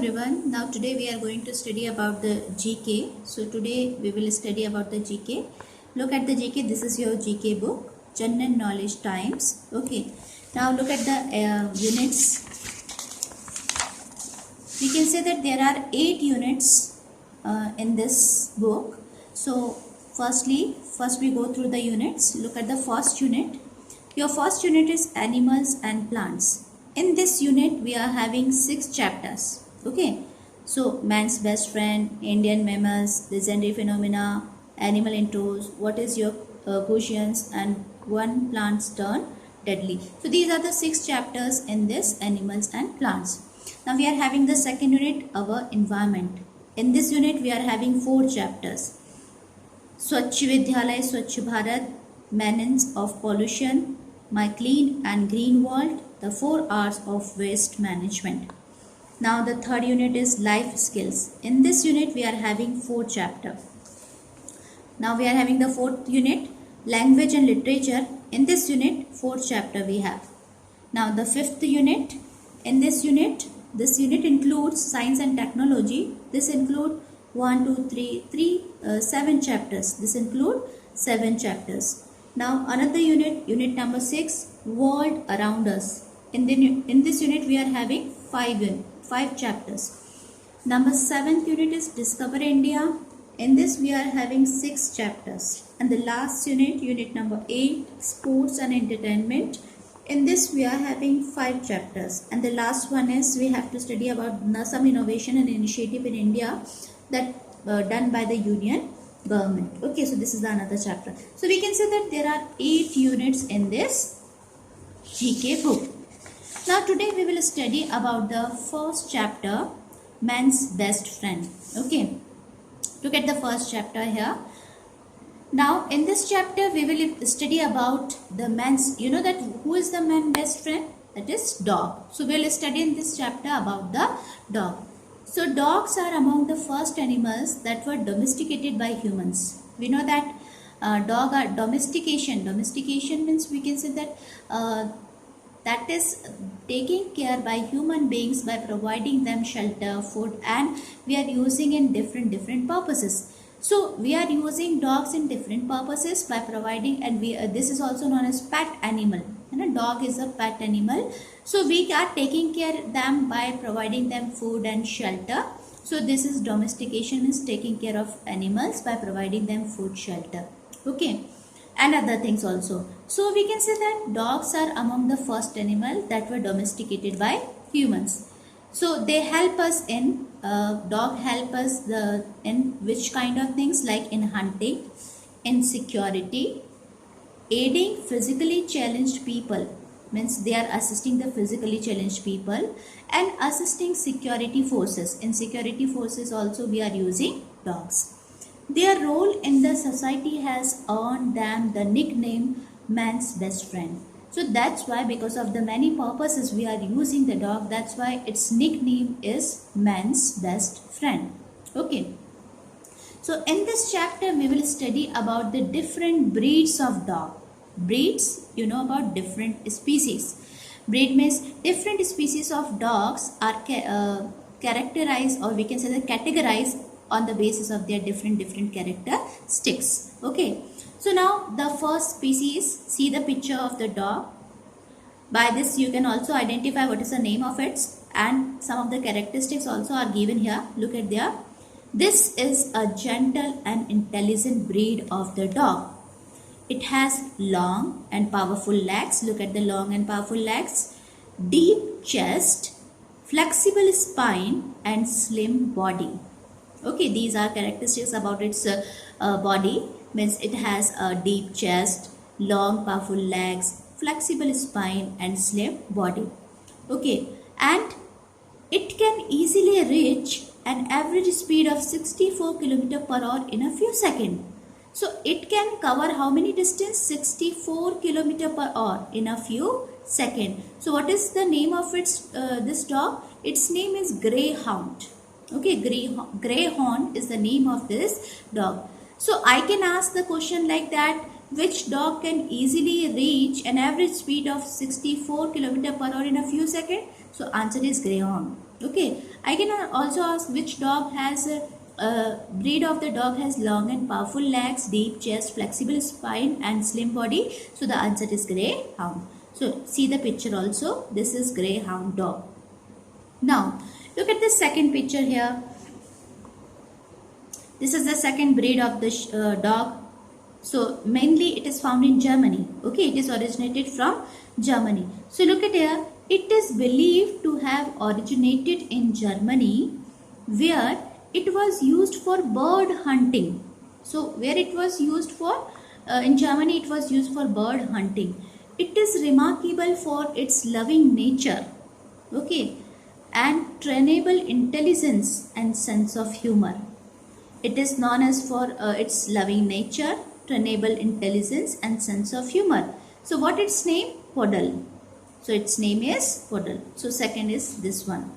everyone. Now today we are going to study about the GK. So today we will study about the GK. Look at the GK. This is your GK book, General Knowledge Times. Okay. Now look at the units. We can say that there are 8 units in this book. So first we go through the units. Look at the first unit. Your first unit is animals and plants. In this unit we are having 6 chapters. Okay, so man's best friend, Indian mammals, legendary phenomena, animal intros, what is your quotients, and one plant's turn deadly. So these are the 6 chapters in this animals and plants. Now we are having the second unit, our environment. In this unit we are having 4 chapters. Swachh Vidyalaya, Swachh Bharat, Menace of pollution, my clean and green world, the 4 R's of waste management. Now the third unit is life skills. In this unit we are having 4 chapters. Now we are having the fourth unit, language and literature. In this unit 4th chapter we have. Now the fifth unit, in this unit includes science and technology. This include 7 chapters. This include 7 chapters. Now another unit, unit number 6, world around us. In this unit we are having 5 chapters. Number 7th unit is discover India. In this we are having 6 chapters. And the last unit, unit number 8, sports and entertainment. In this we are having 5 chapters. And the last one is we have to study about some innovation and initiative in India that done by the Union government. Okay, so this is another chapter. So we can say that there are 8 units in this GK book. Now today we will study about the first chapter, man's best friend. Okay, look at the first chapter here. Now in this chapter we will study about the man's, you know that who is the man's best friend? That is dog. So we will study in this chapter about the dog. So dogs are among the first animals that were domesticated by humans. We know that dog are domestication. Domestication means we can say that that is taking care by human beings by providing them shelter, food, and we are using in different purposes. So we are using dogs in different purposes by providing, and this is also known as pet animal. And a dog is a pet animal. So we are taking care of them by providing them food and shelter. So this is domestication, is taking care of animals by providing them food, shelter. Okay, and other things also. So we can say that dogs are among the first animal that were domesticated by humans. So they help us in dog help us in which kind of things, like in hunting, in security, aiding physically challenged people, means they are assisting the physically challenged people, and assisting security forces. In security forces also we are using dogs. Their role in the society has earned them the nickname man's best friend. So that's why, because of the many purposes we are using the dog, that's why its nickname is man's best friend. Okay. So in this chapter we will study about the different breeds of dog. Breeds, you know about different species. Breed means different species of dogs are characterized, or we can say that categorized on the basis of their different characteristics. Okay. So now the first species, see the picture of the dog. By this you can also identify what is the name of it, and some of the characteristics also are given here. Look at there. This is a gentle and intelligent breed of the dog. It has long and powerful legs. Look at the long and powerful legs. Deep chest, flexible spine, and slim body. Okay, these are characteristics about its body. Means it has a deep chest, long powerful legs, flexible spine, and slim body. Okay, and it can easily reach an average speed of 64 km per hour in a few seconds. So it can cover how many distance? 64 km per hour in a few seconds. So what is the name of its this dog? Its name is Greyhound. Okay, Greyhound is the name of this dog. So I can ask the question like that, which dog can easily reach an average speed of 64 km per hour in a few seconds? So answer is Greyhound. Okay, I can also ask which dog has breed of the dog has long and powerful legs, deep chest, flexible spine and slim body. So the answer is greyhound. So see the picture also. This is greyhound dog. Now look at the second picture here. This is the second breed of the dog. So mainly it is found in Germany. Okay, it is originated from Germany. So look at here. It is believed to have originated in Germany, where it was used for bird hunting. So where it was used for, in Germany it was used for bird hunting. It is remarkable for its loving nature, okay, and trainable intelligence and sense of humor. It is known as for its loving nature, trainable intelligence and sense of humor. So what its name? Poodle. So its name is Poodle. So second is this one.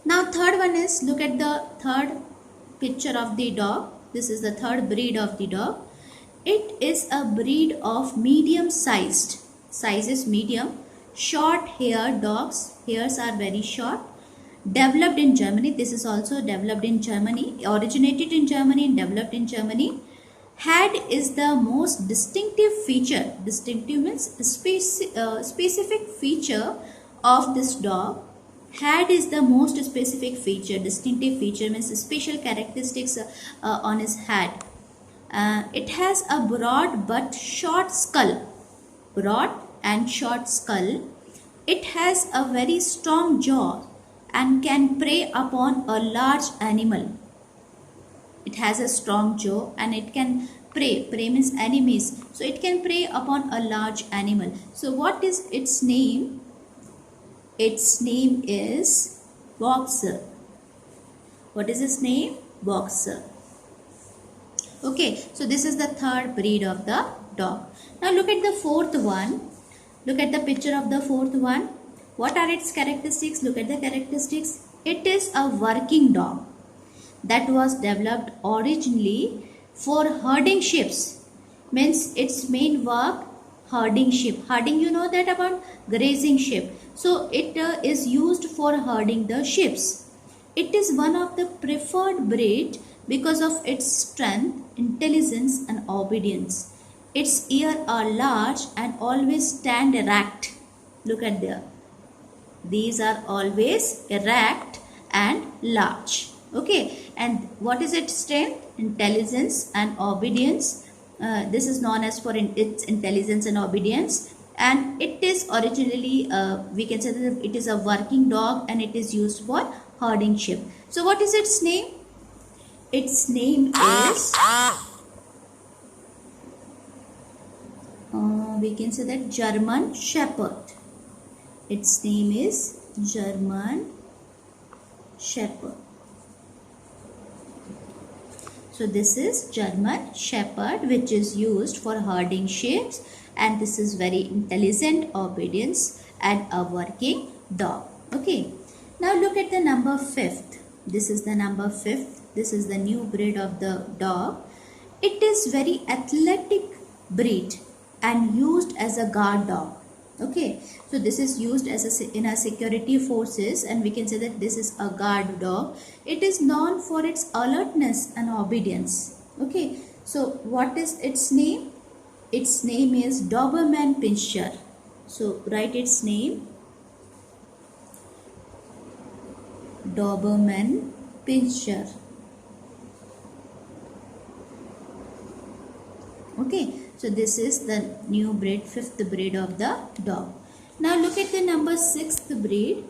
Now third one is, look at the third picture of the dog. This is the third breed of the dog. It is a breed of medium sized. Size is medium. Short hair dogs. Hairs are very short. Developed in Germany. This is also developed in Germany. Originated in Germany and developed in Germany. Head is the most distinctive feature. Distinctive means specific feature of this dog. Head is the most specific feature. Distinctive feature means special characteristics on his head. It has a broad but short skull. Broad and short skull. It has a very strong jaw and can prey upon a large animal. It has a strong jaw and it can prey. Prey means enemies. So it can prey upon a large animal. So what is its name? Its name is Boxer. What is its name? Boxer. Okay, so this is the third breed of the dog. Now look at the fourth one. Look at the picture of the fourth one. What are its characteristics? Look at the characteristics. It is a working dog that was developed originally for herding sheep. Means its main work, herding sheep. Herding, you know that about grazing sheep. So it is used for herding the sheep. It is one of the preferred breed because of its strength, intelligence and obedience. Its ears are large and always stand erect. Look at there. These are always erect and large. Okay, and what is its strength? Intelligence and obedience. This is known as for its intelligence and obedience. And it is originally, we can say that it is a working dog and it is used for herding sheep. So what is its name? Its name is, we can say that German Shepherd. Its name is German Shepherd. So this is German Shepherd, which is used for herding sheep, and this is very intelligent, obedience and a working dog. Okay. Now look at the number 5th. This is the number 5th. This is the new breed of the dog. It is very athletic breed and used as a guard dog. Okay, so this is used as in a security forces, and we can say that this is a guard dog. It is known for its alertness and obedience. Okay, so what is its name? Its name is Doberman Pinscher. So write its name, Doberman Pinscher. Okay, so this is the new breed, 5th breed of the dog. Now look at the number 6th breed.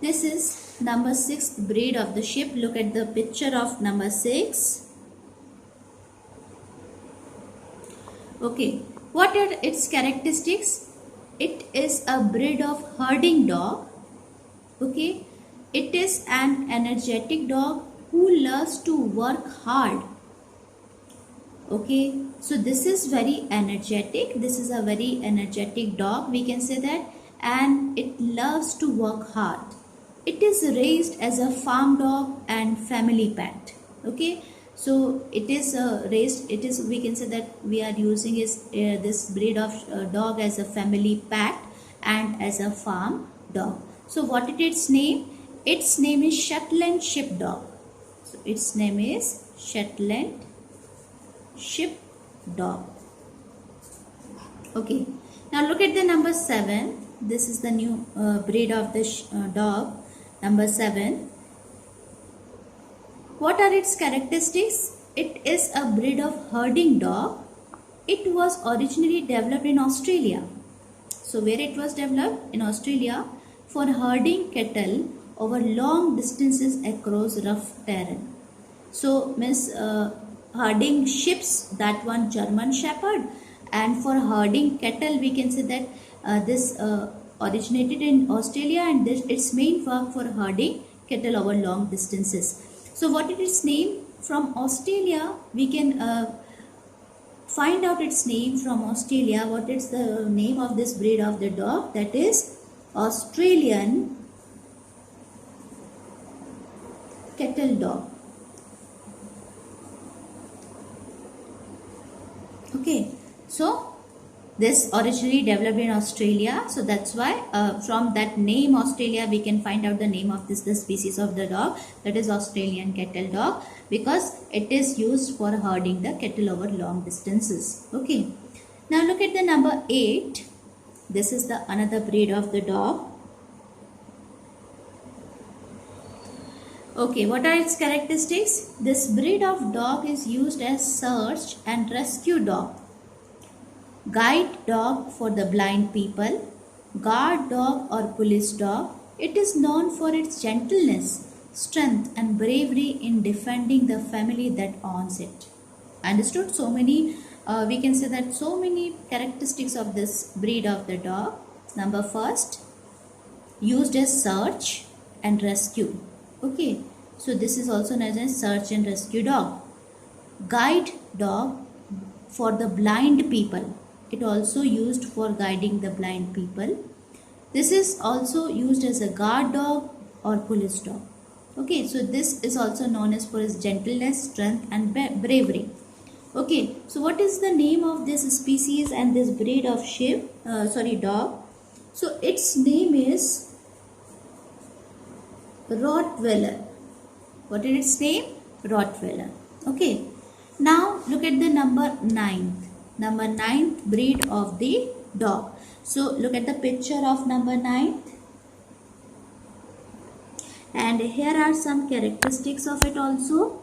This is number 6th breed of the sheep. Look at the picture of number 6. Okay, what are its characteristics? It is a breed of herding dog. Okay, it is an energetic dog who loves to work hard. Okay, so this is very energetic. This is a very energetic dog, we can say that, and it loves to work hard. It is raised as a farm dog and family pet. Okay, so it is raised, it is, we can say that we are using this breed of dog as a family pet and as a farm dog. So what is its name? Its name is Shetland Sheepdog. So its name is Shetland Sheepdog. Okay. Now look at the number 7. This is the new breed of the dog. Number 7. What are its characteristics? It is a breed of herding dog. It was originally developed in Australia. So where it was developed? In Australia for herding cattle over long distances across rough terrain. So means herding sheep, that one German Shepherd, and for herding cattle we can say that this originated in Australia, and this its main work for herding cattle over long distances. So what is its name? From Australia we can find out its name from Australia. What is the name of this breed of the dog? That is Australian Cattle Dog. Okay, so this originally developed in Australia, so that's why from that name Australia we can find out the name of the species of the dog, that is Australian Cattle Dog, because it is used for herding the cattle over long distances. Okay, now look at the number 8. This is the another breed of the dog. Okay, what are its characteristics? This breed of dog is used as search and rescue dog, guide dog for the blind people, guard dog or police dog. It is known for its gentleness, strength and bravery in defending the family that owns it. Understood? So many, we can say that so many characteristics of this breed of the dog. Number first, used as search and rescue. Okay, so this is also known as search and rescue dog. Guide dog for the blind people. It also used for guiding the blind people. This is also used as a guard dog or police dog. Okay, so this is also known as for its gentleness, strength and bravery. Okay, so what is the name of this species and this breed of dog? So its name is Rottweiler. What is its name? Rottweiler. Okay. Now look at the number 9. Number 9th breed of the dog. So look at the picture of number 9. And here are some characteristics of it also.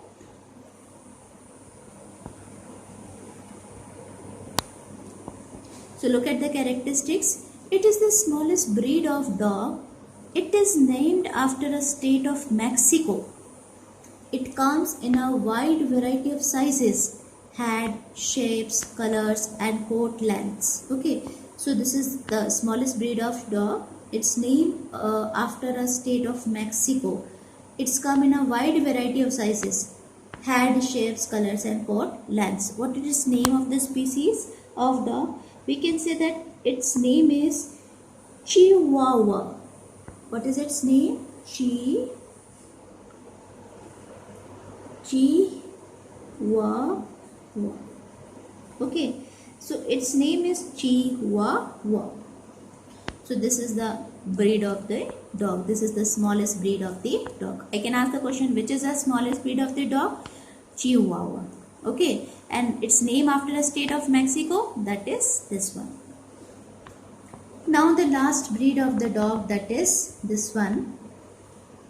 So look at the characteristics. It is the smallest breed of dog. It is named after a state of Mexico. It comes in a wide variety of sizes, head, shapes, colors and coat lengths. Okay, so this is the smallest breed of dog. It's named after a state of Mexico. It's come in a wide variety of sizes, head, shapes, colors and coat lengths. What is its name of the species of dog? We can say that its name is Chihuahua. What is its name? Chihuahua. Okay, so its name is Chihuahua. So this is the breed of the dog. This is the smallest breed of the dog. I can ask the question, which is the smallest breed of the dog? Chihuahua. Okay, and its name after a state of Mexico, that is this one. Now the last breed of the dog, that is this one.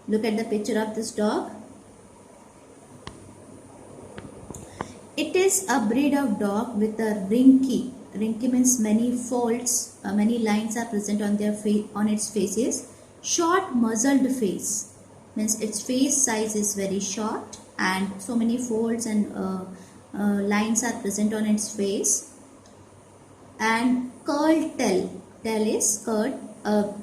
Look at the picture of this dog. It is a breed of dog with a rinky. Rinky means many folds, many lines are present on their face, on its faces. Short muzzled face means its face size is very short and so many folds and lines are present on its face. And curled tail. Tail is curled,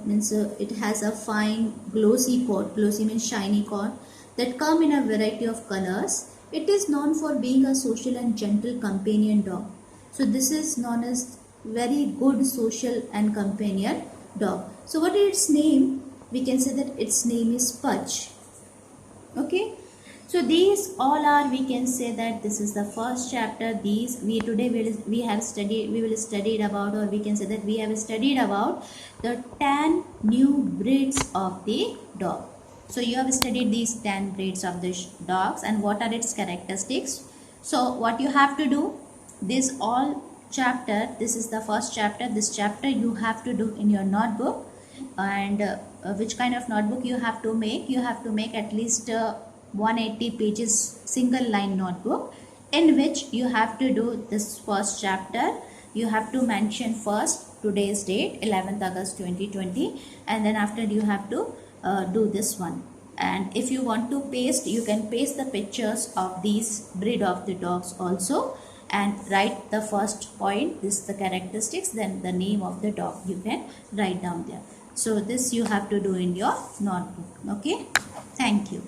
means it has a fine glossy coat. Glossy means shiny coat that come in a variety of colors. It is known for being a social and gentle companion dog. So this is known as very good social and companion dog. So what is its name? We can say that its name is Pudge. Okay. So these all are, we can say that this is the first chapter. These we today we have studied, we will studied about, or we can say that we have studied about the 10 new breeds of the dog. So you have studied these 10 breeds of the dogs and what are its characteristics. So what you have to do, this all chapter, this is the first chapter, this chapter you have to do in your notebook. And which kind of notebook you have to make? You have to make at least 180 pages single line notebook, in which you have to do this first chapter. You have to mention first today's date 11th August 2020, and then after you have to do this one. And if you want to paste, you can paste the pictures of these breed of the dogs also, and write the first point, this the characteristics, then the name of the dog you can write down there. So this you have to do in your notebook. Okay, thank you.